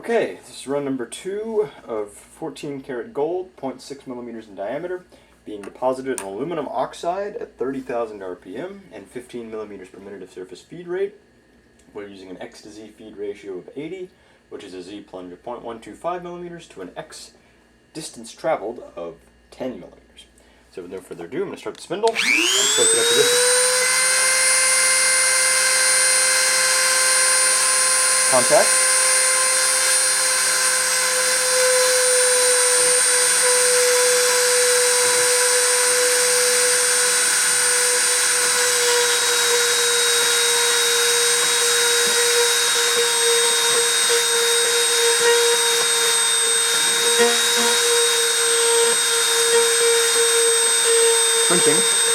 Okay, this is run number 2 of 14 karat gold, 0.6 millimeters in diameter, being deposited in aluminum oxide at 30,000 RPM and 15 millimeters per minute of surface feed rate. We're using an X to Z feed ratio of 80, which is a Z plunge of 0.125 millimeters to an X distance traveled of 10 millimeters. So with no further ado, I'm going to start the spindle and soak it up to this. Contact. Printing.